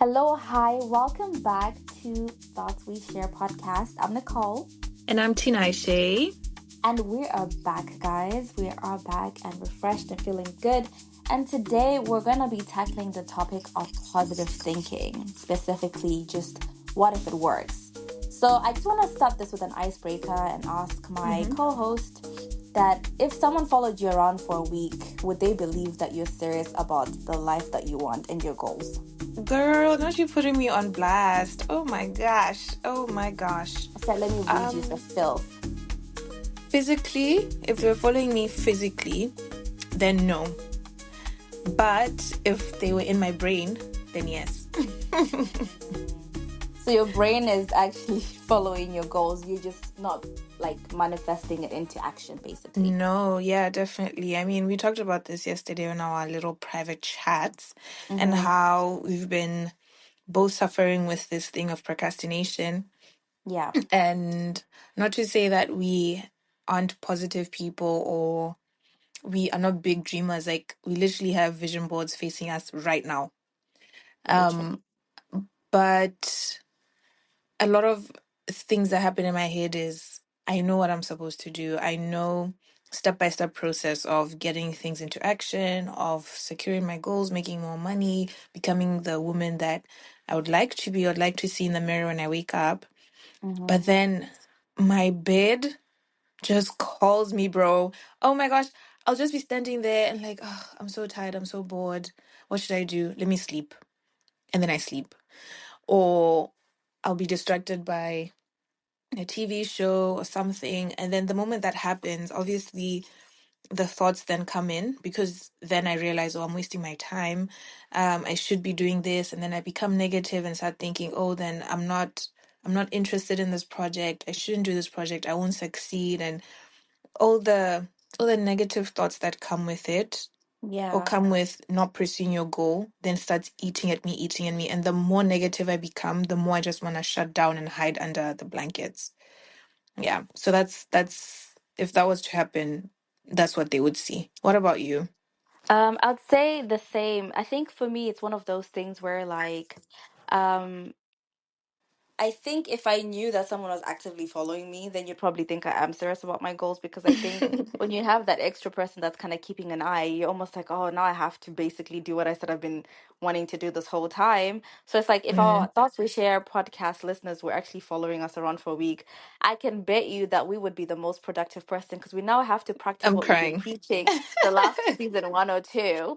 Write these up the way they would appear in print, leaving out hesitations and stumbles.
Hello, hi, welcome back to Thoughts We Share podcast. I'm Nicole, And I'm Tinashe. and we are back, guys. We are back and refreshed and feeling good. And today we're going to be tackling the topic of positive thinking, specifically just what if it works. So, I just want to start this with an icebreaker and ask my hmm co host that if someone followed you around for a week, would they believe that you're serious about the life that you want and your goals? Girl, not you putting me on blast. Oh my gosh. Oh my gosh. I said, let me read you the Um, filth. Physically, if you're following me physically, then no. But if they were in my brain, then yes. So your brain is actually following your goals. You're just not like manifesting it into action, basically. No, yeah, definitely. I mean, we talked about this yesterday on our little private chats and Mm-hmm. how we've been both suffering with this thing of procrastination. Yeah. And not to say that we aren't positive people or we are not big dreamers. Like we literally have vision boards facing us right now. Literally. Um, but a lot of things that happen in my head is I know what I'm supposed to do. I know step by step process of getting things into action, of securing my goals, making more money, becoming the woman that I would like to be, I'd like to see in the mirror when I wake up. Mm-hmm. But then my bed just calls me, bro. Oh my gosh. I'll just be standing there and like, oh, I'm so tired. I'm so bored. What should I do? Let me sleep. And then I sleep. Or I'll be distracted by a TV show or something. And then the moment that happens, obviously the thoughts then come in because then I realize, oh, I'm wasting my time. I should be doing this. And then I become negative and start thinking, oh, then I'm not interested in this project. I shouldn't do this project. I won't succeed. And all the all the negative thoughts that come with it or Yeah. come with not pursuing your goal then starts eating at me, and the more negative I become, the more I just want to shut down and hide under the blankets. Yeah, so that's if that was to happen, that's what they would see. What about you? I'd say the same. I think for me, it's one of those things where um, I think if I knew that someone was actively following me, then you'd probably think I am serious about my goals because I think when you have that extra person that's kind of keeping an eye, you're almost like, oh, now I have to basically do what I said I've been wanting to do this whole time. So it's like if our Mm, Thoughts We Share podcast listeners were actually following us around for a week, I can bet you that we would be the most productive person because we now have to practice I'm what we've been crying. teaching the last season 102.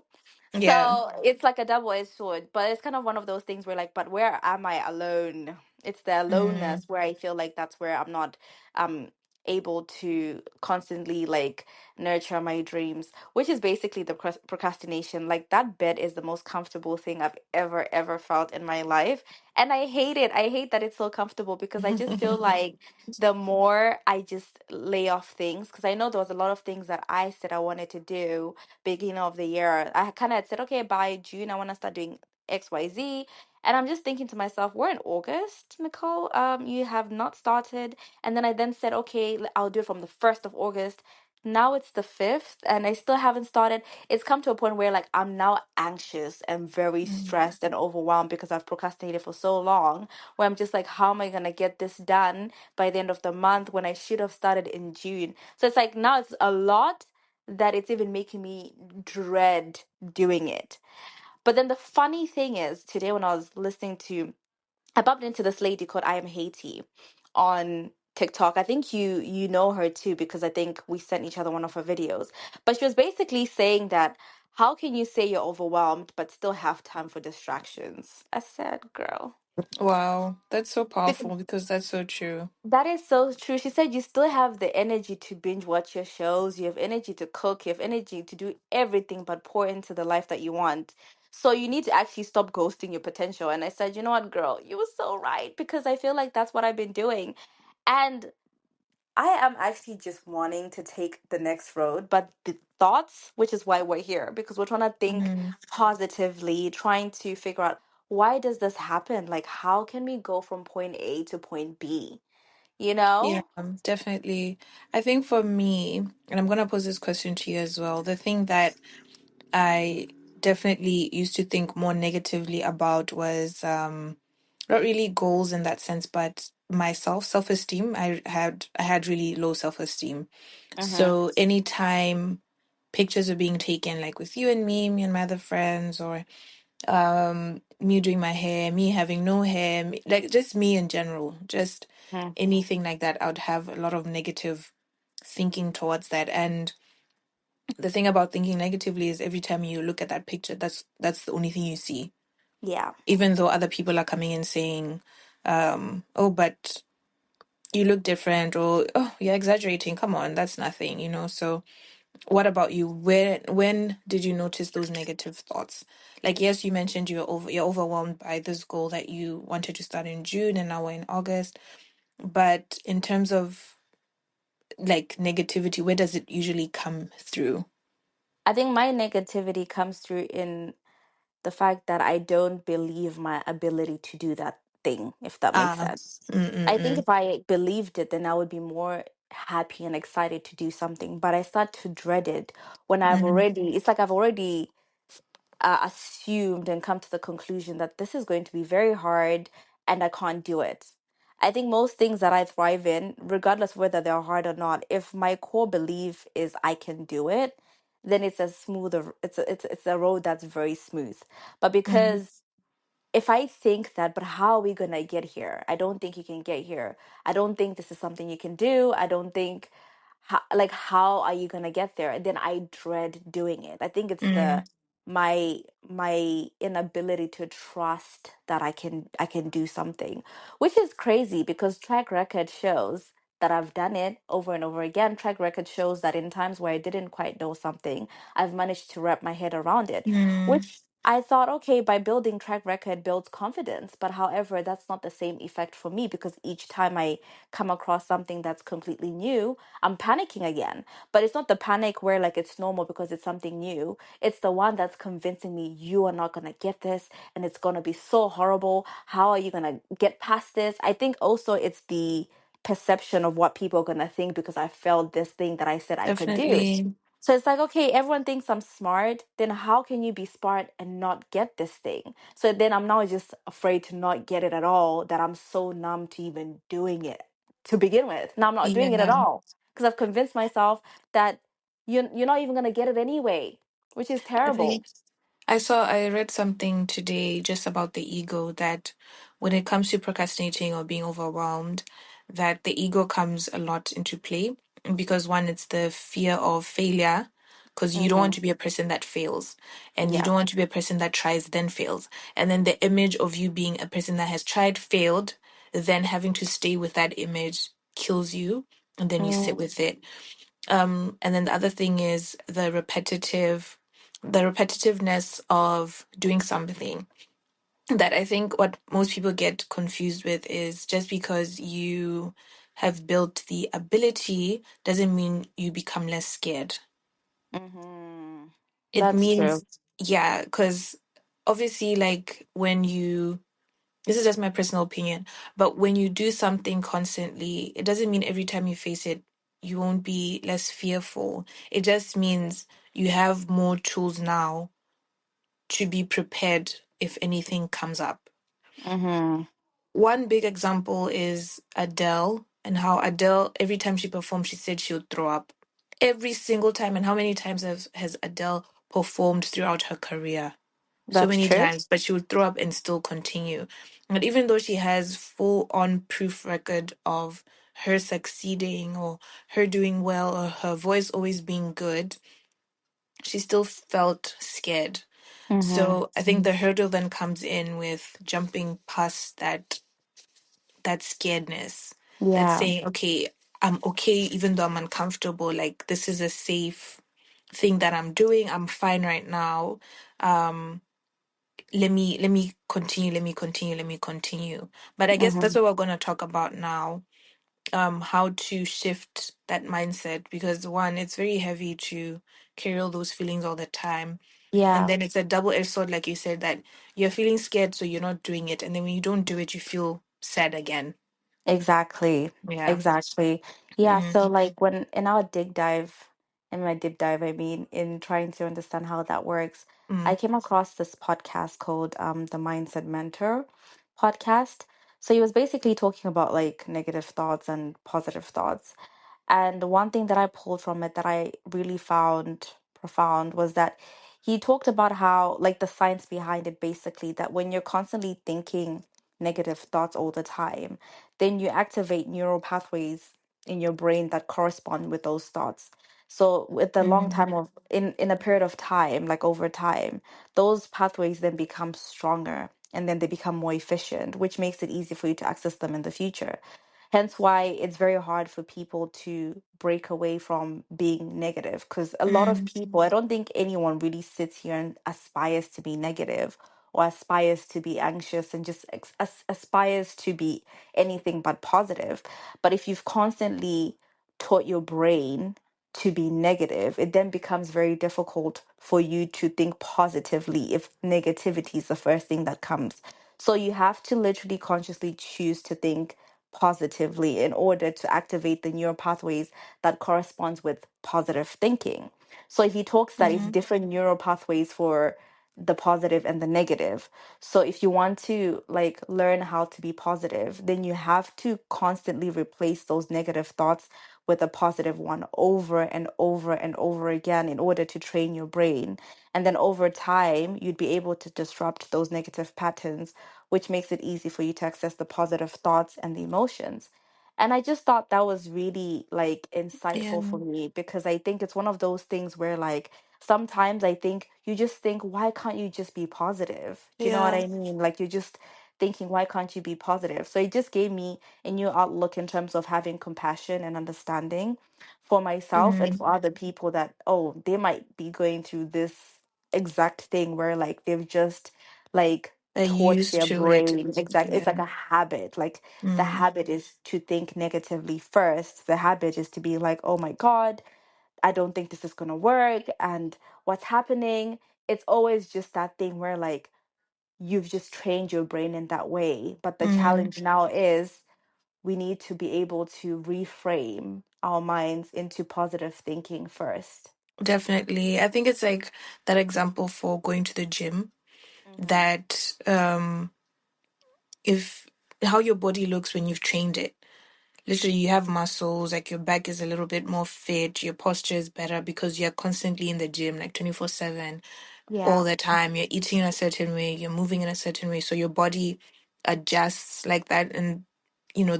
Yeah. So it's like a double-edged sword, but it's kind of one of those things where like, but where am I alone? It's the Mm, aloneness where I feel like that's where I'm not um able to constantly like nurture my dreams, which is basically the procrastination. Like that bed is the most comfortable thing I've ever felt in my life. And I hate it. I hate that it's so comfortable because I just feel like the more I just lay off things, because I know there was a lot of things that I said I wanted to do beginning of the year. I kind of said, okay, by June, I want to start doing XYZ. And I'm just thinking to myself, we're in August, Nicole. You have not started. And then I then said, okay, I'll do it from the 1st of August. Now it's the 5th and I still haven't started. It's come to a point where like I'm now anxious and very mm, stressed and overwhelmed because I've procrastinated for so long, where I'm just like, how am I going to get this done by the end of the month when I should have started in June? So it's like now it's a lot that it's even making me dread doing it. But then the funny thing is, today when I was listening to, I bumped into this lady called I Am Haiti on TikTok. I think you know her too because I think we sent each other one of her videos. But she was basically saying that how can you say you're overwhelmed but still have time for distractions? I said, girl. wow, that's so powerful because that's so true. That is so true. She said you still have the energy to binge watch your shows, you have energy to cook, you have energy to do everything but pour into the life that you want. So you need to actually stop ghosting your potential. And I said, you know what, girl, you were so right because I feel like that's what I've been doing. And I am actually just wanting to take the next road, but the thoughts, which is why we're here, because we're trying to think Mm, positively, trying to figure out why does this happen? Like, how can we go from point A to point B? You yeah, know? definitely. I think for me, and I'm gonna pose this question to you as well, the thing that I definitely used to think more negatively about was not really goals in that sense, but myself, self-esteem. I had really low self-esteem. Mm-hmm. So anytime pictures are being taken, like with you and me and my other friends, or me doing my hair, me having no hair, like just me in general, just anything like that, I would have a lot of negative thinking towards that. And the thing about thinking negatively is every time you look at that picture, that's the only thing you see. Yeah. Even though other people are coming and saying, oh, but you look different, or oh, you're exaggerating, come on, that's nothing, So what about you? When did you notice those negative thoughts? Like, yes, you mentioned you're overwhelmed by this goal that you wanted to start in June and now we're in August. But in terms of like negativity, where does it usually come through? I think my negativity comes through in the fact that I don't believe my ability to do that thing, if that makes Ah, sense. I think mm-mm-mm. if I believed it, then I would be more happy and excited to do something. But I start to dread it when Mm-hmm. it's like I've already assumed and come to the conclusion that this is going to be very hard and I can't do it. I think most things that I thrive in, regardless of whether they're hard or not, if my core belief is I can do it, then it's a smoother, it's a road that's very smooth. But Mm-hmm. because if I think that, but how are we gonna get here? I don't think you can get here. I don't think this is something you can do. I don't think, how are you gonna get there? And then I dread doing it. I think it's the my inability to trust that I can do something, which is crazy because track record shows that I've done it over and over again. Track record shows that in times where I didn't quite know something, I've managed to wrap my head around it, Mm-hmm. which I thought, okay, by building track record builds confidence. But however, that's not the same effect for me because each time I come across something that's completely new, I'm panicking again. But it's not the panic where like it's normal because it's something new. It's the one that's convincing me you are not going to get this and it's going to be so horrible. How are you going to get past this? I think also it's the perception of what people are going to think because I failed this thing that I said I could do. Definitely. So it's like, okay, everyone thinks I'm smart. Then how can you be smart and not get this thing? So then I'm now just afraid to not get it at all that I'm so numb to even doing it to begin with. Now I'm not doing it at Yeah. all because I've convinced myself that you're not even going to get it anyway, which is I terrible. think I read something today just about the ego, that when it comes to procrastinating or being overwhelmed, that the ego comes a lot into play because one, it's the fear of failure, because you don't want Mm-hmm. to be a person that fails, and you Yeah. don't want to be a person that tries then fails. And then the image of you being a person that has tried, failed, then having to stay with that image kills you, and then you sit Mm-hmm. with it. And then the other thing is the repetitiveness of doing something. That I think what most people get confused with is just because you have built the ability doesn't mean you become less scared. Mm-hmm. It That's true. means, yeah, because obviously, like when you, this is just my personal opinion, but when you do something constantly, it doesn't mean every time you face it, you won't be less fearful. It just means you have more tools now to be prepared if anything comes up. Mm-hmm. One big example is Adele, and how Adele, every time she performed, she said she would throw up. Every single time. And how many times has Adele performed throughout her career? So That's many true. times, but she would throw up and still continue. And even though she has full on proof record of her succeeding or her doing well or her voice always being good, she still felt scared. Mm-hmm. So I think the hurdle then comes in with jumping past that scaredness, that Yeah. saying, okay, I'm okay even though I'm uncomfortable. Like this is a safe thing that I'm doing. I'm fine right now. Um, let me continue, let me continue. But I guess Mm-hmm. that's what we're gonna talk about now. How to shift that mindset, because one, it's very heavy to carry all those feelings all the time. And Yeah. then it's a double-edged sword, like you said, that you're feeling scared, so you're not doing it. And then when you don't do it, you feel sad again. Exactly. Yeah. Exactly. Yeah. Mm-hmm. So like when in our dig dive in my deep dive, I mean, in trying to understand how that works, I Mm. came across this podcast called the Mindset Mentor podcast. So he was basically talking about like negative thoughts and positive thoughts. And one thing that I pulled from it that I really found profound was that he talked about how, like, the science behind it basically, that when you're constantly thinking negative thoughts all the time, then you activate neural pathways in your brain that correspond with those thoughts. So with the long Mm. time of in a period of time, like over time, those pathways then become stronger and then they become more efficient, which makes it easy for you to access them in the future. Hence why it's very hard for people to break away from being negative. Because a lot of Mm. people, I don't think anyone really sits here and aspires to be negative or aspires to be anxious and just aspires to be anything but positive. But if you've constantly taught your brain to be negative, it then becomes very difficult for you to think positively if negativity is the first thing that comes. So you have to literally consciously choose to think positively in order to activate the neural pathways that corresponds with positive thinking. So he talks that it's Mm. different neural pathways for the positive and the negative. So if you want to like learn how to be positive, then you have to constantly replace those negative thoughts with a positive one over and over and over again in order to train your brain. And then over time, you'd be able to disrupt those negative patterns, which makes it easy for you to access the positive thoughts and the emotions. And I just thought that was really like Yeah. insightful for me because I think it's one of those things where like sometimes I think you just think, why can't you just be positive? Do you know what Yeah. I mean? Like you're just thinking, why can't you be positive? So it just gave me a new outlook in terms of having compassion and understanding for myself and Mm. for other people that, oh, they might be going through this exact thing where like they've just like They're taught used their to it. brain exactly, it's Yeah. like a habit. Like the Mm. habit is to think negatively first. The habit is to be like, oh my god, I don't think this is going to work and what's happening. It's always just that thing where like you've just trained your brain in that way, but the Mm. challenge now is we need to be able to reframe our minds into positive thinking first. Definitely. I think it's like that example for going to the gym Mm-hmm. that if how your body looks when you've trained it. Literally, you have muscles, like your back is a little bit more fit, your posture is better because you're constantly in the gym, like 24/7, all Yeah, the time. You're eating in a certain way, you're moving in a certain way. So your body adjusts like that. And,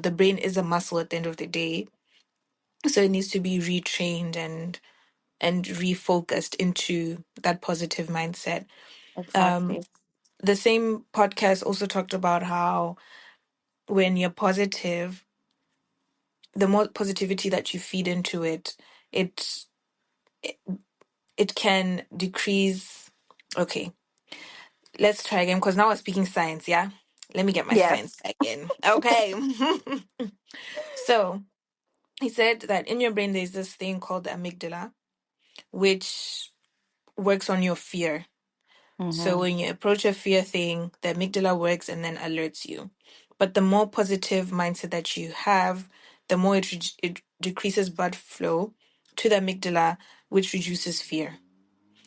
the brain is a muscle at the end of the day. So it needs to be retrained and refocused into that positive mindset. Um, exactly. the same podcast also talked about how when you're positive, the more positivity that you feed into it, it it can decrease. Okay, let's try again because now we're speaking science. Yeah, let me get my Yes. science back in. Okay, so he said that in your brain there's this thing called the amygdala, which works on your fear. So Mm-hmm. when you approach a fear thing, the amygdala works and then alerts you. But the more positive mindset that you have, the more it decreases blood flow to the amygdala, which reduces fear.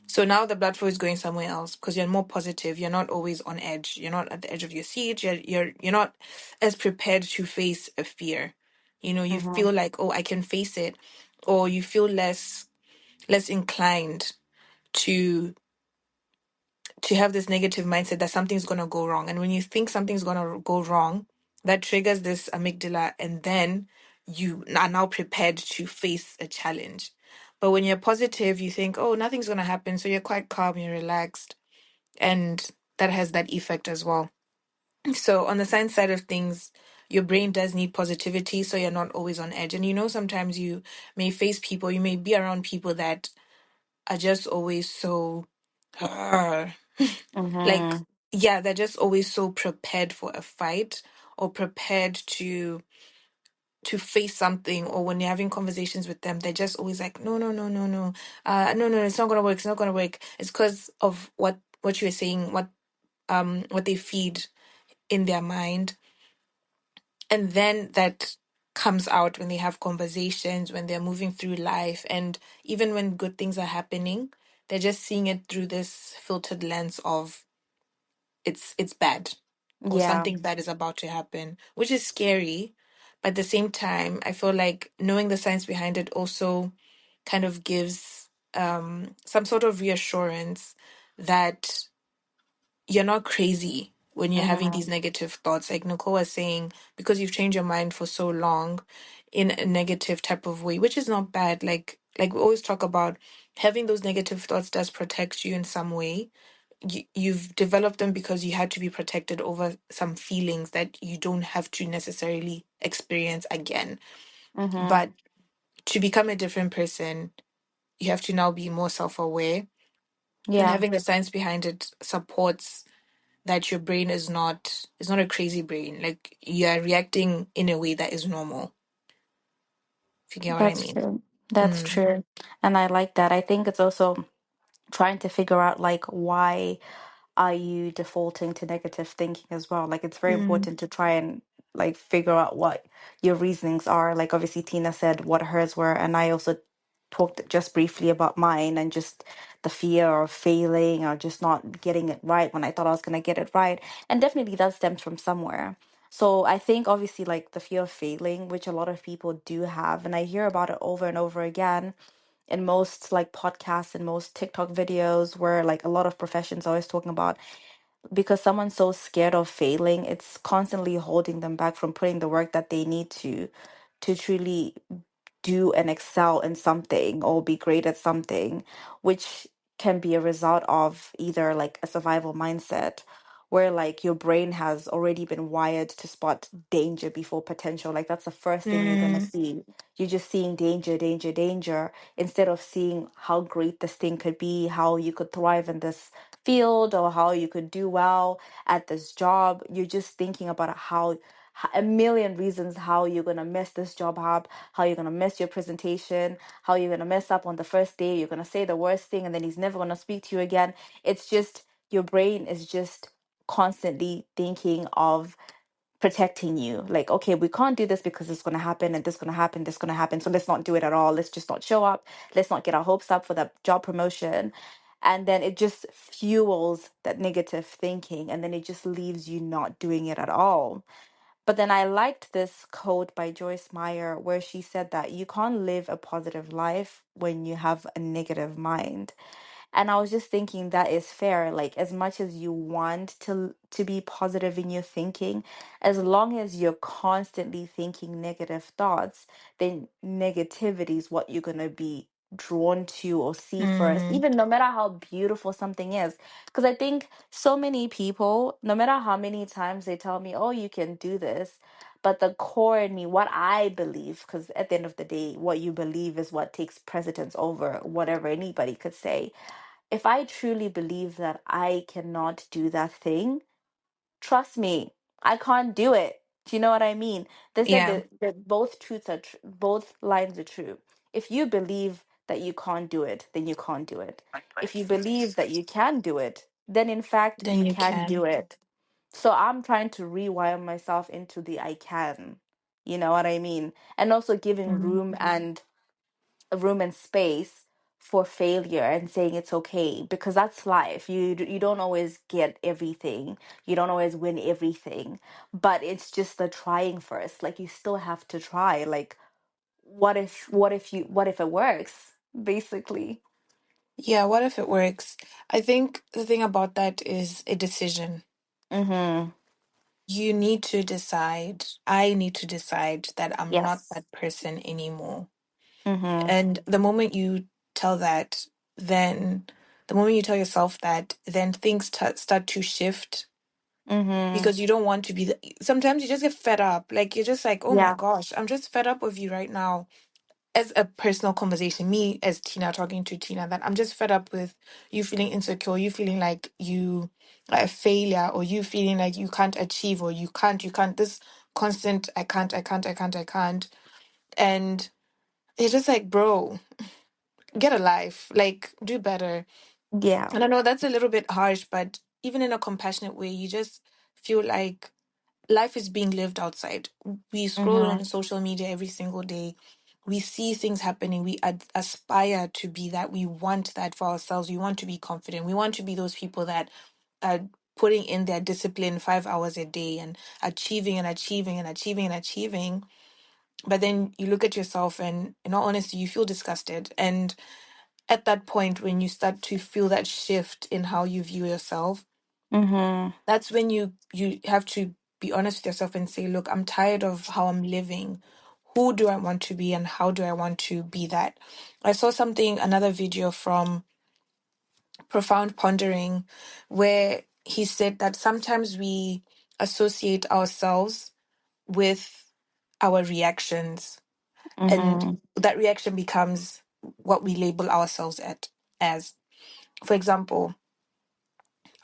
So now the blood flow is going somewhere else because you're more positive. You're not always on edge. You're not at the edge of your seat. You're not as prepared to face a fear. You Mm-hmm. feel like, oh, I can face it, or you feel less inclined to have this negative mindset that something's going to go wrong. And when you think something's going to go wrong, that triggers this amygdala, and then you are now prepared to face a challenge. But when you're positive, you think, oh, nothing's going to happen. So you're quite calm, you're relaxed. And that has that effect as well. So, on the science side of things, your brain does need positivity. So you're not always on edge. And sometimes you may face people, you may be around people that are just always so. Like, Mm-hmm. yeah, they're just always so prepared for a fight or prepared to face something, or when you're having conversations with them, they're just always like, no, no, no, no, no, no, no, it's not gonna work, it's not gonna work. It's because of what you were saying, what they feed in their mind, and then that. comes out when they have conversations, when they're moving through life, and even when good things are happening, they're just seeing it through this filtered lens of it's bad or Yeah. something bad is about to happen, which is scary. But at the same time, I feel like knowing the science behind it also kind of gives some sort of reassurance that you're not crazy when you're having Mm-hmm. these negative thoughts. Like Nicole was saying, because you've changed your mind for so long in a negative type of way, which is not bad. Like we always talk about, having those negative thoughts does protect you in some way. You've developed them because you had to be protected over some feelings that you don't have to necessarily experience again. Mm-hmm. But to become a different person, you have to now be more self-aware, and Yeah. having the science behind it supports that your brain is not a crazy brain. Like, you are reacting in a way that is normal, if you get what I That's mean. true. That's Mm. true. And I like that. I think it's also trying to figure out like why are you defaulting to negative thinking as well. Like it's very Mm. important to try and like figure out what your reasonings are. Like obviously Tina said what hers were, and I also talked just briefly about mine and just the fear of failing or just not getting it right when I thought I was gonna get it right. And definitely that stems from somewhere. So I think obviously like the fear of failing, which a lot of people do have, and I hear about it over and over again in most like podcasts and most TikTok videos where like a lot of professions are always talking about, because someone's so scared of failing, it's constantly holding them back from putting the work that they need to truly do and excel in something or be great at something, which can be a result of either like a survival mindset where like your brain has already been wired to spot danger before potential. Like that's the first thing you're gonna Mm. see. You're just seeing danger, danger, danger, instead of seeing how great this thing could be, how you could thrive in this field or how you could do well at this job. You're just thinking about a million reasons how you're gonna mess this job up, how you're gonna miss your presentation, how you're gonna mess up on the first day, you're gonna say the worst thing and then he's never gonna speak to you again. It's just your brain is just constantly thinking of protecting you. Like, okay, we can't do this because it's gonna happen and this gonna happen, this gonna happen. So let's not do it at all. Let's just not show up. Let's not get our hopes up for that job promotion. And then it just fuels that negative thinking and then it just leaves you not doing it at all. But then I liked this quote by Joyce Meyer where she said that you can't live a positive life when you have a negative mind. And I was just thinking that is fair. Like as much as you want to be positive in your thinking, as long as you're constantly thinking negative thoughts, then negativity is what you're gonna be drawn to or see first, Mm. even no matter how beautiful something is. Because I think so many people, no matter how many times they tell me, oh, you can do this, but the core in me, what I believe, because at the end of the day, what you believe is what takes precedence over whatever anybody could say. If I truly believe that I cannot do that thing, trust me, I can't do it. Do you know what I mean? They said Yeah. that both truths are both lines are true. If you believe that you can't do it, then you can't do it. If you believe that you can do it, then in fact Then you you can do can. it. So I'm trying to rewire myself into the I can. You know what I mean? And also giving Mm. room and space for failure and saying it's okay because that's life. You don't always get everything. You don't always win everything, but it's just the trying first. Like you still have to try. Like what if it works? Basically. Yeah, what if it works? I think the thing about that is a decision. Mhm. You need to decide. I need to decide that I'm not Yes. that person anymore. Mhm. And the moment you tell that, then the moment you tell yourself that, then things start to shift, Mhm. because you don't want to be sometimes you just get fed up. Like, you're just like, oh my Yeah. gosh, I'm just fed up with you right now. As a personal conversation, me as Tina talking to Tina, that I'm just fed up with you feeling insecure, you feeling like you are a failure, or you feeling like you can't achieve, or you can't, this constant I can't. And it's just like, bro, get a life, like, do better. Yeah. And I know that's a little bit harsh, but even in a compassionate way, you just feel like life is being lived outside. We scroll Mm-hmm. on social media every single day. We see things happening. We aspire to be that. We want that for ourselves. We want to be confident. We want to be those people that are putting in their discipline 5 hours a day and achieving and achieving and achieving and achieving. But then you look at yourself and, in all honesty, you feel disgusted. And at that point, when you start to feel that shift in how you view yourself, Mm-hmm. that's when you have to be honest with yourself and say, look, I'm tired of how I'm living. Who do I want to be and how do I want to be that? I saw another video from Profound Pondering, where he said that sometimes we associate ourselves with our reactions, and Mm-hmm. that reaction becomes what we label ourselves as. For example,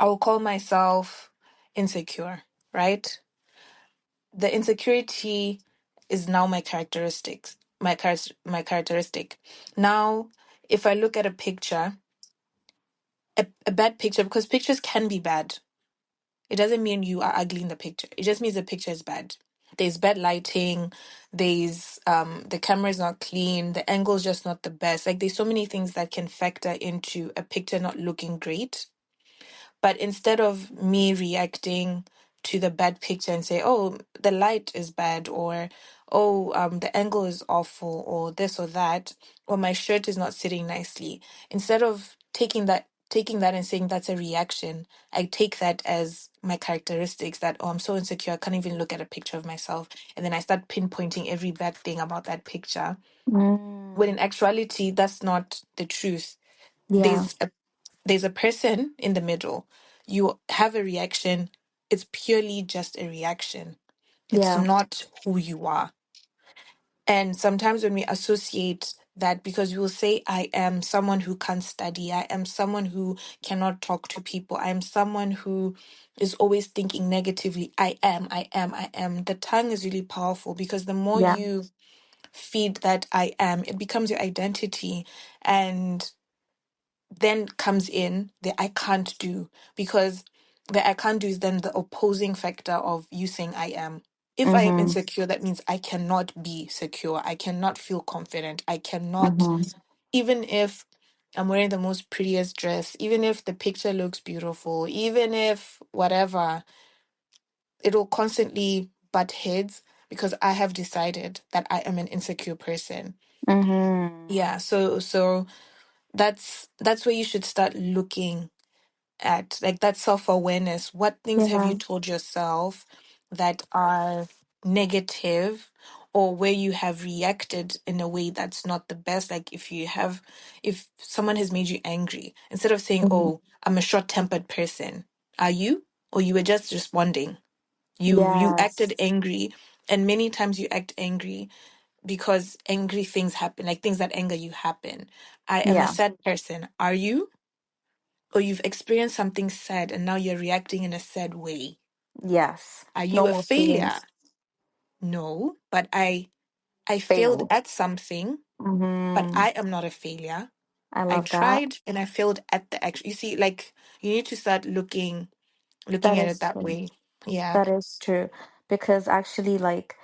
I will call myself insecure, right? The insecurity is now my characteristics, my characteristic. Now, if I look at a picture, a bad picture, because pictures can be bad. It doesn't mean you are ugly in the picture. It just means the picture is bad. There's bad lighting, there's the camera is not clean, the angle is just not the best. Like there's so many things that can factor into a picture not looking great. But instead of me reacting to the bad picture and say, "Oh, the light is bad," or "Oh, the angle is awful," or this or that, or my shirt is not sitting nicely, instead of taking that and saying that's a reaction, I take that as my characteristics. That, oh, I'm so insecure, I can't even look at a picture of myself, and then I start pinpointing every bad thing about that picture. When in Mm. actuality, that's not the truth. Yeah. There's a there's a person in the middle. You have a reaction. It's purely just a reaction. It's Yeah. not who you are. And sometimes when we associate that, because we will say, I am someone who can't study, I am someone who cannot talk to people, I am someone who is always thinking negatively. I am. The tongue is really powerful because the more Yeah. you feed that I am, it becomes your identity. And then comes in the I can't do, because the I can't do is then the opposing factor of you saying I am. If I am Mm-hmm. insecure, that means I cannot be secure. I cannot feel confident. I cannot, Mm-hmm. even if I'm wearing the most prettiest dress, even if the picture looks beautiful, even if whatever, it'll constantly butt heads because I have decided that I am an insecure person. Mm-hmm. Yeah, so that's where you should start looking at, like, that self-awareness. What things have Yeah. you told yourself that are negative, or where you have reacted in a way that's not the best? Like if someone has made you angry, instead of saying, Mm-hmm. oh, I'm a short-tempered person, are you, or you were just responding? You acted Yes. angry, and many times you act angry because angry things happen, like things that anger you happen. I am a Yeah. sad person, are you? Or you've experienced something sad and now you're reacting in a sad way. Yes. Are you a Normal failure? feelings. No, but I failed Failed. at something, but Mm-hmm. I am not a failure. I I love that. tried and I failed at the action. You see, like, you need to start looking That at it is that true. way. Yeah. That is true. Because actually, like,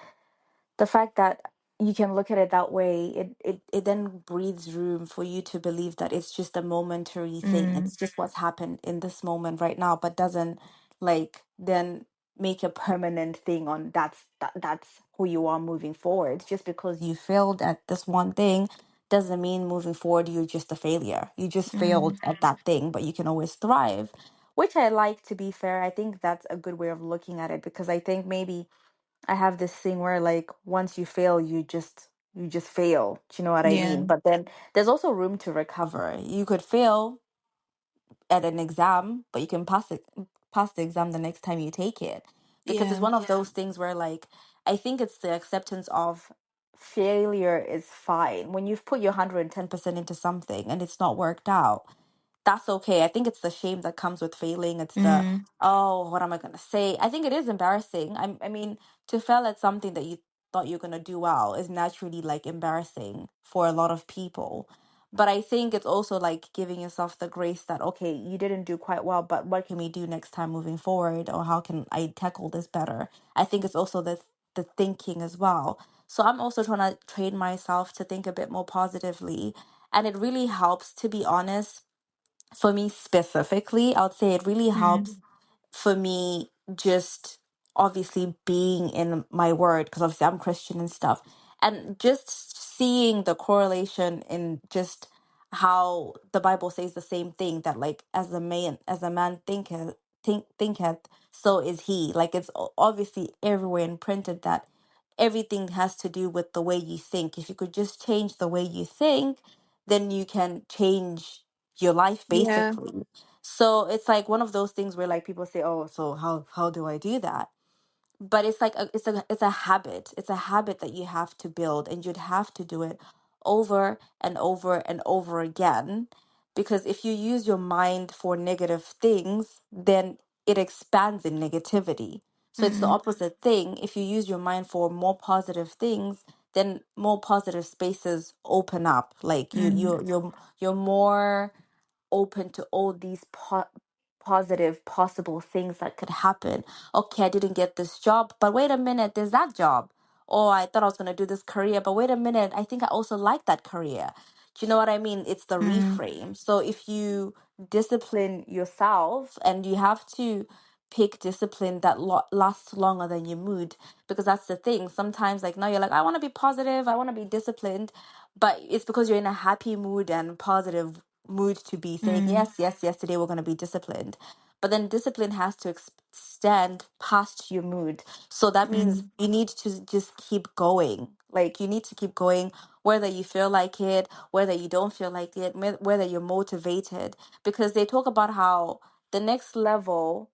the fact that you can look at it that way, it then breathes room for you to believe that it's just a momentary thing. Mm, It's just what's happened in this moment right now, but doesn't like then make a permanent thing on that's who you are moving forward. Just because you failed at this one thing doesn't mean moving forward you're just a failure. You just failed mm, at that thing, but you can always thrive. Which I like, to be fair. I think that's a good way of looking at it, because I think maybe I have this thing where, like, once you fail, you just fail. Do you know what I yeah. mean? But then there's also room to recover. You could fail at an exam, but you can pass the exam the next time you take it. Because it's Yeah. one of those things where, like, I think it's the acceptance of failure is fine. When you've put your 110% into something and it's not worked out, that's okay. I think it's the shame that comes with failing. It's the, Mm, oh, what am I gonna say? I think it is embarrassing. I mean, to fail at something that you thought you're gonna do well is naturally, like, embarrassing for a lot of people. But I think it's also like giving yourself the grace that, okay, you didn't do quite well, but what can we do next time moving forward? Or how can I tackle this better? I think it's also the thinking as well. So I'm also trying to train myself to think a bit more positively. And it really helps, to be honest, for me specifically. I would say it really Mm. helps for me just obviously being in my word, because obviously I'm Christian and stuff, and just seeing the correlation in just how the Bible says the same thing, that like as a man thinketh, so is he. Like it's obviously everywhere and printed that everything has to do with the way you think. If you could just change the way you think, then you can change your life Yeah. basically. So it's like one of those things where like people say, "Oh, so how do I do that?" But it's like it's a habit. It's a habit that you have to build, and you'd have to do it over and over and over again, because if you use your mind for negative things, then it expands in negativity. So it's the Mm. opposite thing. If you use your mind for more positive things, then more positive spaces open up. Like Mm. you're more open to all these positive possible things that could happen. Okay, I didn't get this job, but wait a minute, there's that job. Or I thought I was going to do this career, but wait a minute, I think I also like that career. Do you know what I mean? It's the Mm. reframe. So if you discipline yourself, and you have to pick discipline that lasts longer than your mood, because that's the thing. Sometimes, like now, you're like, I want to be positive, I want to be disciplined, but it's because you're in a happy mood and positive mood to be saying Mm. yes, yes, yes, today we're going to be disciplined. But then discipline has to extend past your mood. So that means Mm. you need to just keep going. Like you need to keep going, whether you feel like it, whether you don't feel like it, whether you're motivated. Because they talk about how the next level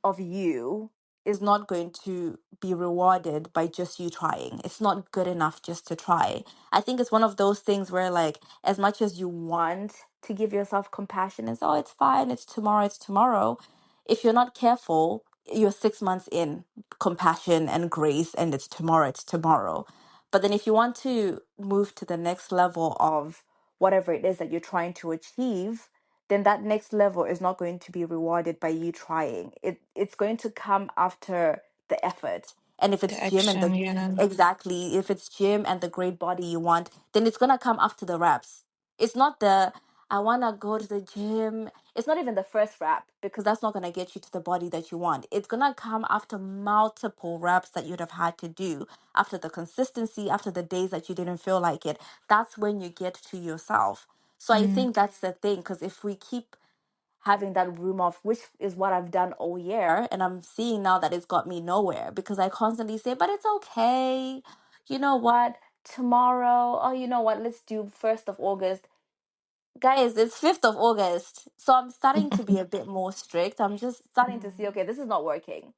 of you is not going to be rewarded by just you trying. It's not good enough just to try. I think it's one of those things where, like, as much as you want to give yourself compassion and say, oh, it's fine, it's tomorrow, it's tomorrow. If you're not careful, you're 6 months in compassion and grace, and it's tomorrow. But then if you want to move to the next level of whatever it is that you're trying to achieve, then that next level is not going to be rewarded by you trying. It's going to come after the effort. And if The it's gym and action, the yeah. exactly, if it's gym and the great body you want, then it's gonna come after the reps. It's not the I wanna go to the gym. It's not even the first rep, because that's not gonna get you to the body that you want. It's gonna come after multiple reps that you'd have had to do, after the consistency, after the days that you didn't feel like it. That's when you get to yourself. So I Mm. think that's the thing, because if we keep having that room off, which is what I've done all year, and I'm seeing now that it's got me nowhere, because I constantly say, but it's okay. You know what? Tomorrow, oh, you know what? Let's do 1st of August. Guys, it's 5th of August. So I'm starting to be a bit more strict. I'm just starting to see, okay, this is not working,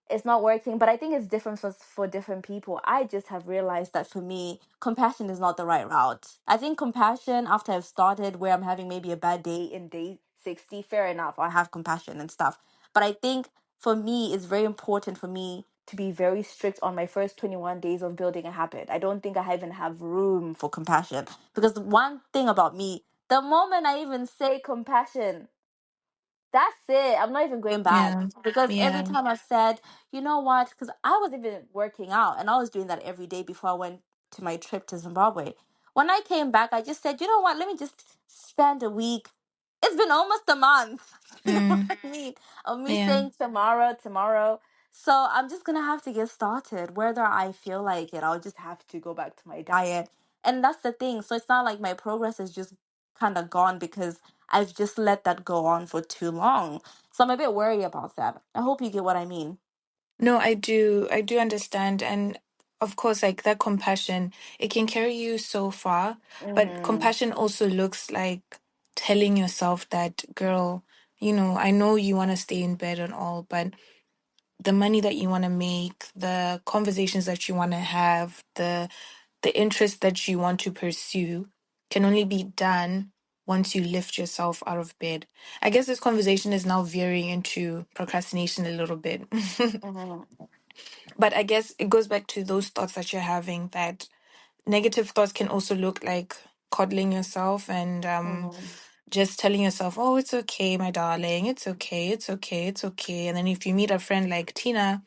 it's not working. But I think it's different for different people. I just have realized that for me, compassion is not the right route. I think compassion, after I've started, where I'm having maybe a bad day in day 60, fair enough, I have compassion and stuff. But I think for me, it's very important for me to be very strict on my first 21 days of building a habit. I don't think I even have room for compassion, because the one thing about me, the moment I even say compassion, that's it. I'm not even going back, Yeah. because every Yeah. time I've said, you know what, because I was even working out, and I was doing that every day before I went to my trip to Zimbabwe. When I came back, I just said, you know what, let me just spend a week. It's been almost a month. You know what Mm. I mean? Of me Yeah. saying tomorrow, tomorrow. So I'm just gonna have to get started. Whether I feel like it, I'll just have to go back to my diet. And that's the thing. So it's not like my progress is just kind of gone because I've just let that go on for too long. So I'm a bit worried about that. I hope you get what I mean. No, I do. I do understand. And of course, like that compassion, it can carry you so far. But Mm-hmm. compassion also looks like telling yourself that, girl, I know you want to stay in bed and all, but the money that you want to make, the conversations that you want to have, the interest that you want to pursue can only be done once you lift yourself out of bed. I guess this conversation is now veering into procrastination a little bit. Mm-hmm. But I guess it goes back to those thoughts that you're having, that negative thoughts can also look like coddling yourself and Mm-hmm. just telling yourself, oh, it's okay, my darling, it's okay, it's okay, it's okay. And then if you meet a friend like Tina,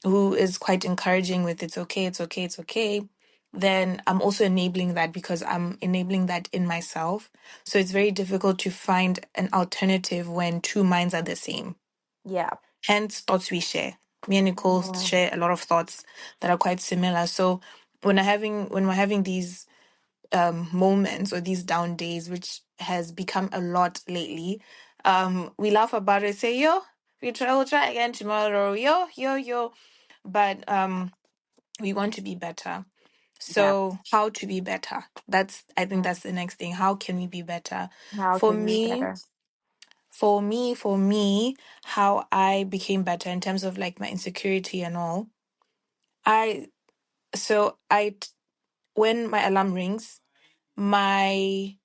who is quite encouraging with it's okay, it's okay, it's okay, then I'm also enabling that because I'm enabling that in myself. So it's very difficult to find an alternative when two minds are the same. Yeah. Hence, thoughts we share. Me and Nicole Mm-hmm. share a lot of thoughts that are quite similar. So when we're having these moments or these down days, which has become a lot lately, we laugh about it, say, yo, we'll try again tomorrow, yo, yo, yo. But we want to be better. Yeah. So how to be better? I think that's the next thing. How can we be better? How For can we be me, better? for me, how I became better in terms of like my insecurity and all. I so I when my alarm rings, my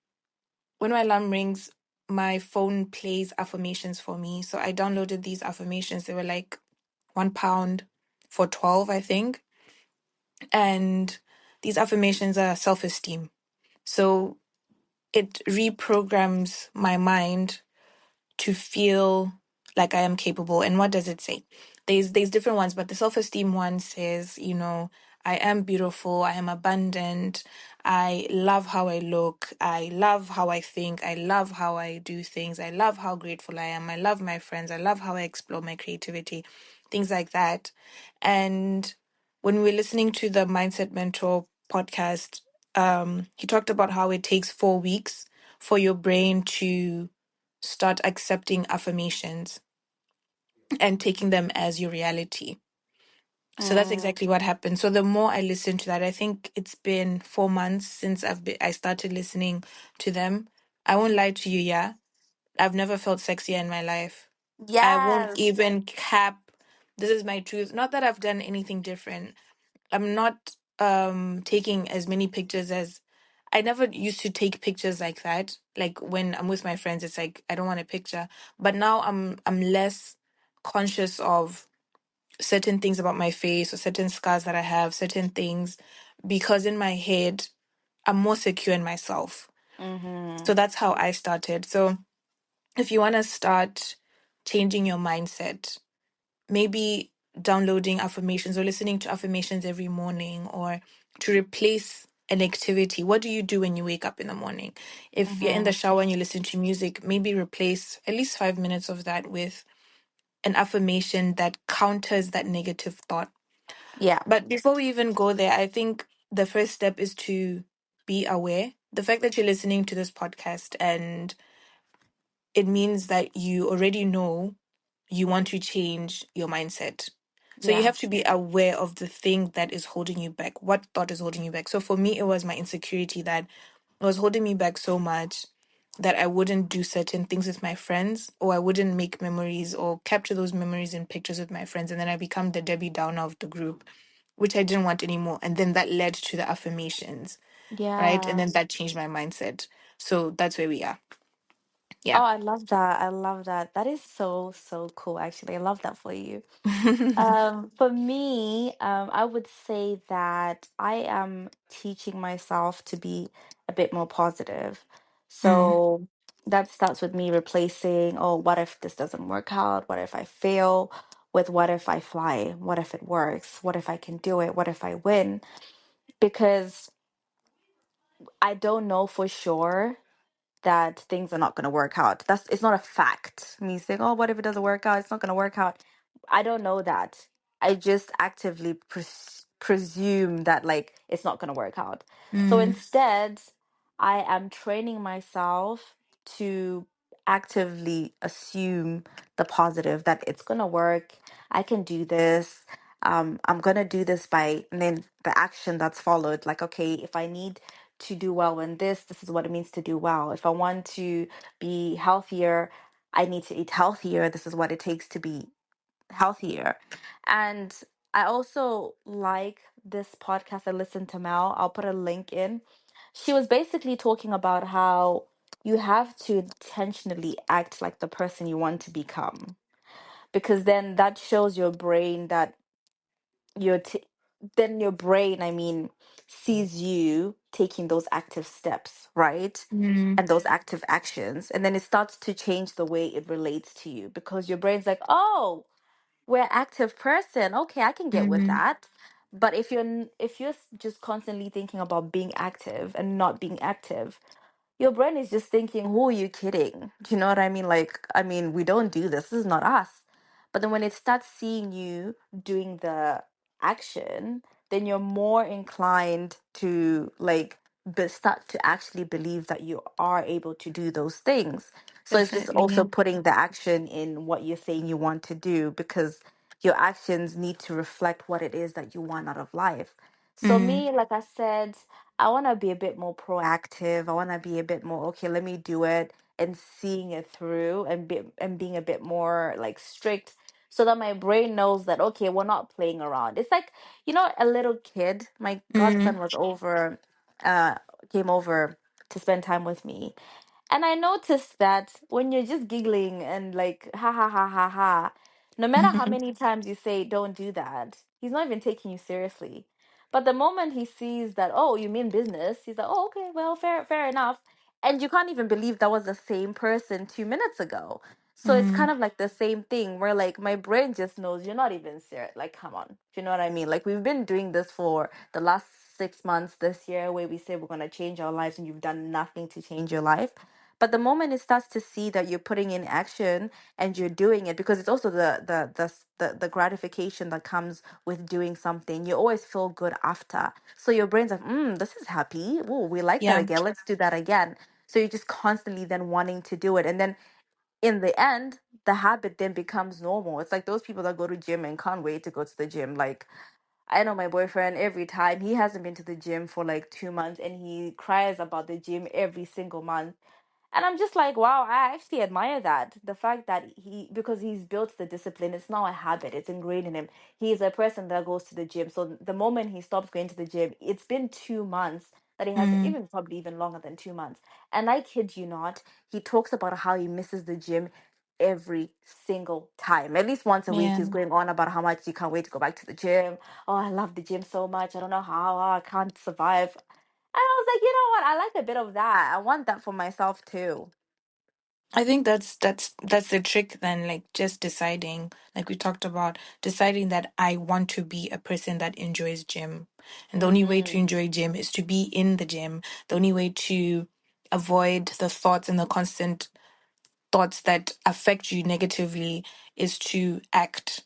when my alarm rings, my phone plays affirmations for me. So I downloaded these affirmations. They were like £1 for 12, I think. And these affirmations are self-esteem. So it reprograms my mind to feel like I am capable. And what does it say? There's different ones, but the self-esteem one says, I am beautiful, I am abundant, I love how I look, I love how I think, I love how I do things, I love how grateful I am, I love my friends, I love how I explore my creativity, things like that. And when we're listening to the Mindset Mentor podcast, he talked about how it takes 4 weeks for your brain to start accepting affirmations and taking them as your reality. So that's Mm. exactly what happened. So the more I listen to that, I think it's been 4 months since I started listening to them. I won't lie to you, yeah. I've never felt sexier in my life. I won't Yes. even cap. This is my truth. Not that I've done anything different. I'm not taking as many pictures as I never used to take pictures like that. Like when I'm with my friends, it's like I don't want a picture. But now I'm less conscious of certain things about my face or certain scars that I have, certain things, because in my head I'm more secure in myself. Mm-hmm. So that's how I started. So if you want to start changing your mindset, maybe downloading affirmations or listening to affirmations every morning or to replace an activity. What do you do when you wake up in the morning? If you're in the Mm-hmm. shower and you listen to music, maybe replace at least 5 minutes of that with an affirmation that counters that negative thought. Yeah. But before we even go there, I think the first step is to be aware. The fact that you're listening to this podcast and it means that you already know you want to change your mindset. So you Yeah. have to be aware of the thing that is holding you back. What thought is holding you back? So for me, it was my insecurity that was holding me back so much that I wouldn't do certain things with my friends, or I wouldn't make memories or capture those memories in pictures with my friends. And then I become the Debbie Downer of the group, which I didn't want anymore. And then that led to the affirmations, right? And Yeah. then that changed my mindset. So that's where we are. Oh, Yeah. I love that. I love that. That is so, so cool, actually. I love that for you. For me, I would say that I am teaching myself to be a bit more positive. Mm, So that starts with me replacing, oh, what if this doesn't work out? What if I fail? With what if I fly? What if it works? What if I can do it? What if I win? Because I don't know for sure that things are not going to work out. That's It's not a fact. Me saying, "Oh, what if it doesn't work out? It's not going to work out." I don't know that. I just actively presume that like it's not going to work out. So mm, instead, I am training myself to actively assume the positive that it's going to work. I can do this. I'm going to do this by, and then the action that's followed. Like, okay, if I need to do well in this is what it means to do well. If I want to be healthier, I need to eat healthier. This is what it takes to be healthier. And I also like this podcast. I listened to Mel. I'll put a link in. She was basically talking about how you have to intentionally act like the person you want to become, because then that shows your brain that you're then your brain, I mean, sees you taking those active steps, right? Mm, And those active actions. And then it starts to change the way it relates to you because your brain's like, oh, we're active person. Okay, I can get with mm, that. But if you're just constantly thinking about being active and not being active, your brain is just thinking, who are you kidding? Do you know what I mean? Like, I mean, we don't do this. This is not us. But then when it starts seeing you doing the action, then you're more inclined to like start to actually believe that you are able to do those things. So it's just also definitely. putting the action in what you're saying you want to do because your actions need to reflect what it is that you want out of life. So Mm, me, like I said, I want to be a bit more proactive. I want to be a bit more, okay, let me do it and seeing it through and being a bit more like strict so that my brain knows that okay, we're not playing around. It's like, a little kid, my mm, godson was over uh came over to spend time with me. And I noticed that when you're just giggling and like, ha ha ha ha ha, no matter how many times you say, don't do that, he's not even taking you seriously. But the moment he sees that, oh, you mean business, he's like, oh, okay, well, fair enough. And you can't even believe that was the same person 2 minutes ago. So it's mm, kind of like the same thing where like my brain just knows you're not even serious. Like, come on. Do you know what I mean? Like, we've been doing this for the last 6 months this year where we say we're going to change our lives and you've done nothing to change your life. But the moment it starts to see that you're putting in action and you're doing it, because it's also the gratification that comes with doing something, you always feel good after. So your brain's like, this is happy. Oh, we like that yeah. again. Let's do that again. So you're just constantly then wanting to do it. And then in the end, the habit then becomes normal. It's like those people that go to gym and can't wait to go to the gym. Like I know my boyfriend, every time he hasn't been to the gym for like 2 months and he cries about the gym every single month. And I'm just like, wow, I actually admire that. The fact that because he's built the discipline, it's now a habit, it's ingrained in him. He's a person that goes to the gym. So the moment he stops going to the gym, it's been 2 months that he hasn't, Mm, even probably even longer than 2 months. And I kid you not, he talks about how he misses the gym every single time. At least once a week, he's man. going on about how much he can't wait to go back to the gym. Oh, I love the gym so much. I don't know how. Oh, I can't survive. And I was like, you know what? I like a bit of that. I want that for myself too. I think that's the trick then, like just deciding, like we talked about, deciding that I want to be a person that enjoys gym. And the only way to Mm-hmm. enjoy gym is to be in the gym. The only way to avoid the thoughts and the constant thoughts that affect you negatively is to act.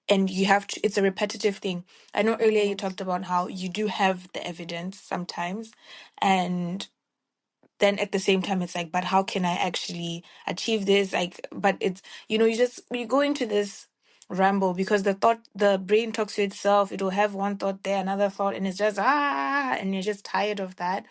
And you have to, it's a repetitive thing. I know earlier you Mm-hmm. talked about how you do have the evidence sometimes, and then at the same time it's like, but how can I actually achieve this? Like, but it's, you go into this ramble because the brain talks to itself. It'll have one thought there, another thought, and it's just and you're just tired of that.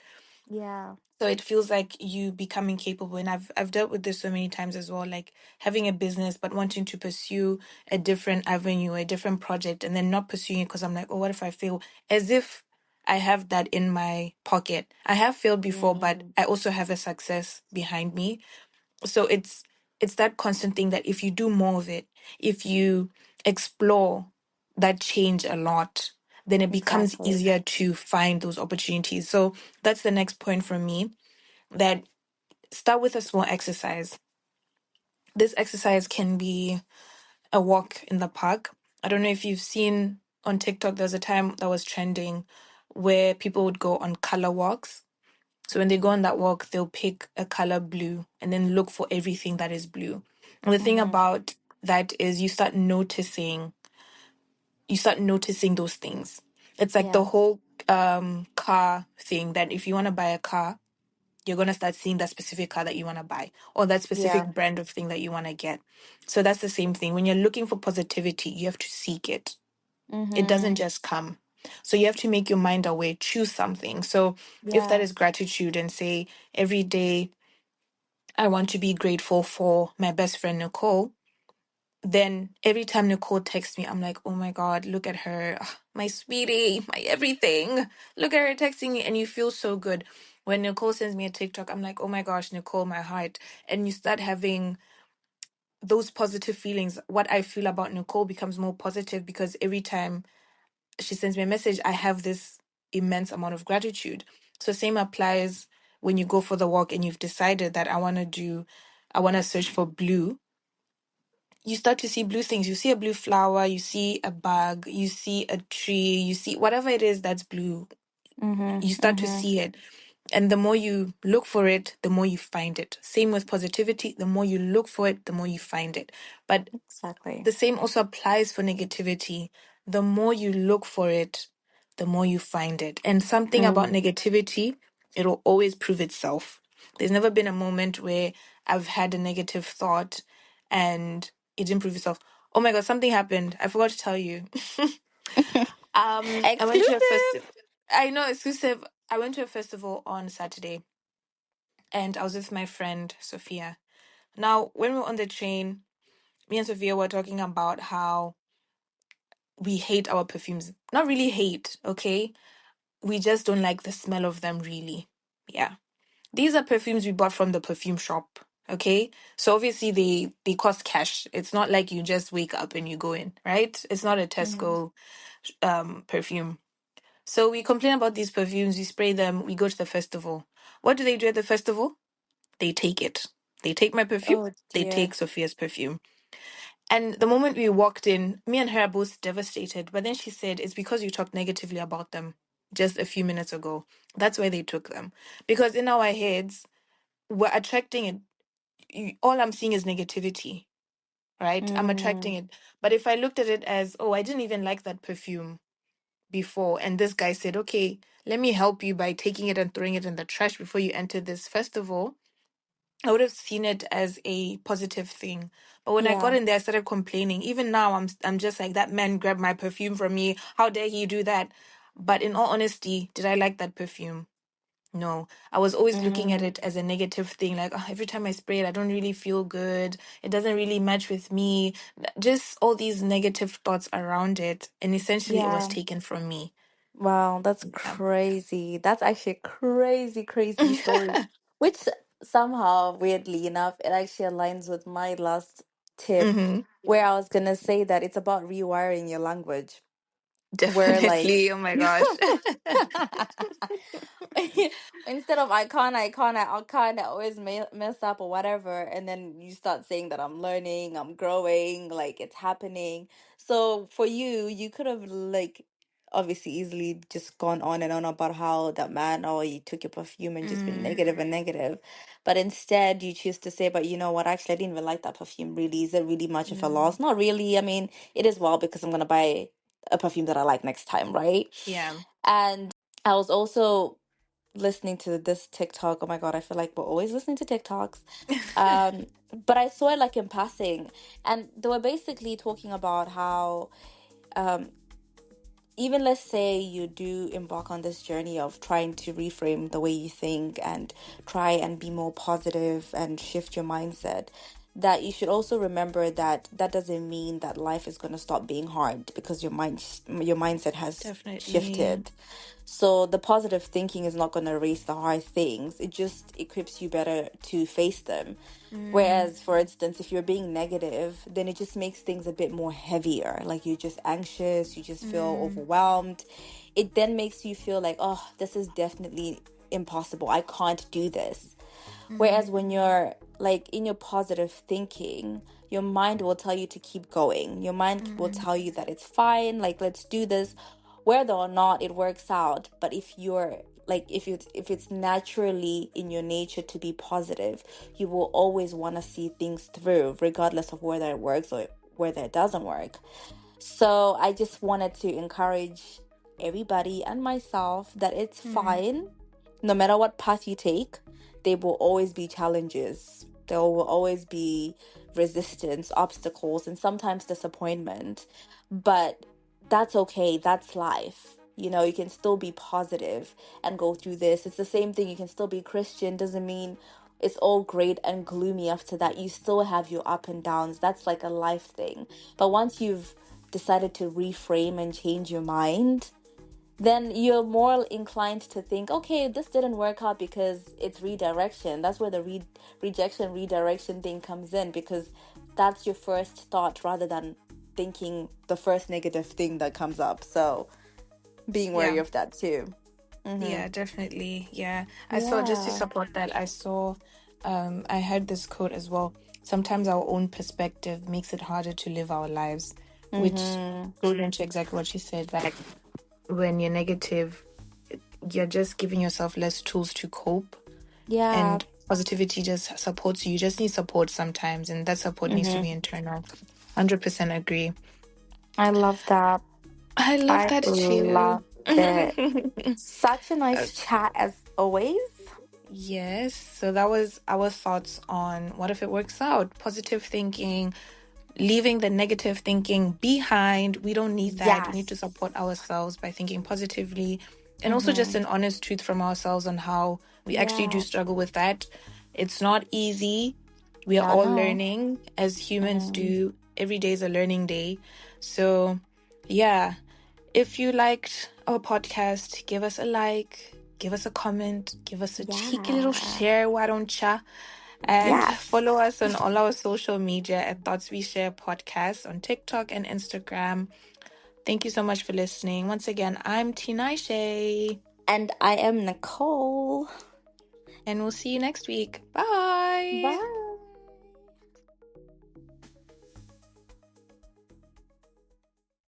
Yeah. So it feels like you become incapable. And I've dealt with this so many times as well, like having a business but wanting to pursue a different avenue, a different project, and then not pursuing it because I'm like, oh, what if I fail? As if I have that in my pocket. I have failed before, but Mm-hmm. I also have a success behind me. So it's that constant thing that if you do more of it, if you explore that change a lot, then it becomes Exactly. easier to find those opportunities. So that's the next point for me, that start with a small exercise. This exercise can be a walk in the park. I don't know if you've seen on TikTok, there's a time that was trending where people would go on color walks. So when they go on that walk, they'll pick a color blue and then look for everything that is blue. And the thing Mm-hmm. about that is you start noticing those things. It's like the Yeah. whole car thing, that if you want to buy a car, you're going to start seeing that specific car that you want to buy or that Yeah. specific brand of thing that you want to get. So that's the same thing. When you're looking for positivity, you have to seek it. It doesn't Mm-hmm. just come. So you have to make your mind aware, choose something. So if that Yeah. is gratitude, and say every day I want to be grateful for my best friend Nicole, then every time Nicole texts me, I'm like, oh my God, look at her. Ah, my sweetie, my everything. Look at her texting me. And you feel so good. When Nicole sends me a TikTok, I'm like, oh my gosh, Nicole, my heart. And you start having those positive feelings. What I feel about Nicole becomes more positive because every time she sends me a message, I have this immense amount of gratitude. So same applies when you go for the walk and you've decided that I want to search for blue. You start to see blue things. You see a blue flower, you see a bug, you see a tree, you see whatever it is that's blue. Mm-hmm. You start to Mm-hmm. see it. And the more you look for it, the more you find it. Same with positivity. The more you look for it, the more you find it. But Exactly. the same also applies for negativity. The more you look for it, the more you find it. And something about Mm. negativity, it'll always prove itself. There's never been a moment where I've had a negative thought and it didn't prove itself. Oh my God, something happened. I forgot to tell you. I went to a festival. Exclusive. I know, exclusive. I went to a festival on Saturday and I was with my friend Sophia. Now, when we were on the train, me and Sophia were talking about how we hate our perfumes. Not really hate, okay? We just don't like the smell of them, really. Yeah. These are perfumes we bought from the perfume shop, okay? So obviously they cost cash. It's not like you just wake up and you go in, right? It's not a Mm-hmm. Tesco perfume. So we complain about these perfumes, we spray them, we go to the festival. What do they do at the festival? They take it. They take my perfume, Oh they dear. take Sophia's perfume. And the moment we walked in, me and her are both devastated. But then she said, it's because you talked negatively about them just a few minutes ago. That's why they took them. Because in our heads, we're attracting it. All I'm seeing is negativity, right? I'm attracting Mm. it. But if I looked at it as, oh, I didn't even like that perfume before, and this guy said, okay, let me help you by taking it and throwing it in the trash before you enter this festival, I would have seen it as a positive thing. But when I got Yeah. in there, I started complaining. Even now, I'm just like, that man grabbed my perfume from me. How dare he do that? But in all honesty, did I like that perfume? No. I was always looking at Mm. it as a negative thing. Like, "Oh, every time I spray it, I don't really feel good. It doesn't really match with me." Just all these negative thoughts around it. And essentially, it was Yeah. taken from me. Wow, that's Yeah. crazy. That's actually a crazy, crazy story. Which somehow, weirdly enough, it actually aligns with my last tip, Mm-hmm. where I was gonna say that it's about rewiring your language. Where like Definitely. Oh my gosh. instead of I can't, I always mess up or whatever, and then you start saying that I'm learning, I'm growing, like it's happening. So for you, you could have like obviously easily just gone on and on about how that man or you took your perfume and just been Mm, negative and negative, but instead you choose to say, but you know what, actually I didn't even like that perfume. Really, is it really much of a mm, loss? Not really. I mean, it is, well, because I'm gonna buy a perfume that I like next time, right? yeah. And I was also listening to this TikTok. Oh my God, I feel like we're always listening to TikToks. Um, but I saw it like in passing, and they were basically talking about how um, even let's say you do embark on this journey of trying to reframe the way you think and try and be more positive and shift your mindset, that you should also remember that that doesn't mean that life is going to stop being hard because your mindset has Definitely. shifted. So the positive thinking is not going to erase the hard things. It just equips you better to face them. Mm, Whereas, for instance, if you're being negative, then it just makes things a bit more heavier. Like you're just anxious, you just feel mm, overwhelmed. It then makes you feel like, oh, this is definitely impossible. I can't do this. mm, Whereas when you're like in your positive thinking, your mind will tell you to keep going. Your mind will mm, tell you that it's fine, like let's do this, whether or not it works out. But if you're like if it's naturally in your nature to be positive, you will always want to see things through, regardless of whether it works or whether it doesn't work. So I just wanted to encourage everybody and myself that it's mm, fine. No matter what path you take, there will always be challenges. There will always be resistance, obstacles, and sometimes disappointment. But that's okay. That's life. You know, you can still be positive and go through this. It's the same thing. You can still be Christian. Doesn't mean it's all great and gloomy after that. You still have your up and downs. That's like a life thing. But once you've decided to reframe and change your mind, then you're more inclined to think, okay, this didn't work out because it's redirection. That's where the rejection, redirection thing comes in, because that's your first thought rather than thinking the first negative thing that comes up. So being wary yeah. of that too. Yeah, definitely. Yeah. I saw, just to Yeah. support that, I saw, I heard this quote as well. Sometimes our own perspective makes it harder to live our lives, which Mm-hmm. goes into exactly what you said, that when you're negative, you're just giving yourself less tools to cope, Yeah. and positivity just supports you. You just need support sometimes, and that support needs to Mm-hmm. be internal. 100% agree. I love that. I love I that too. love it. Such a nice chat as always. Yes, so that was our thoughts on what if it works out. Positive thinking, leaving the negative thinking behind. We don't need that. We need to Yes. support ourselves by thinking positively. And also just Mm-hmm. an honest truth from ourselves on how we actually do Yeah. struggle with that. It's not easy. We are Yeah, all no. learning as humans Mm. do. Every day is a learning day. So, yeah. If you liked our podcast, give us a like, give us a comment, give us a cheeky little Yeah. share, why don't ya? And Yes. follow us on all our social media at Thoughts We Share Podcast on TikTok and Instagram. Thank you so much for listening. Once again, I'm Tinashe, And I am Nicole. and we'll see you next week. Bye. Bye.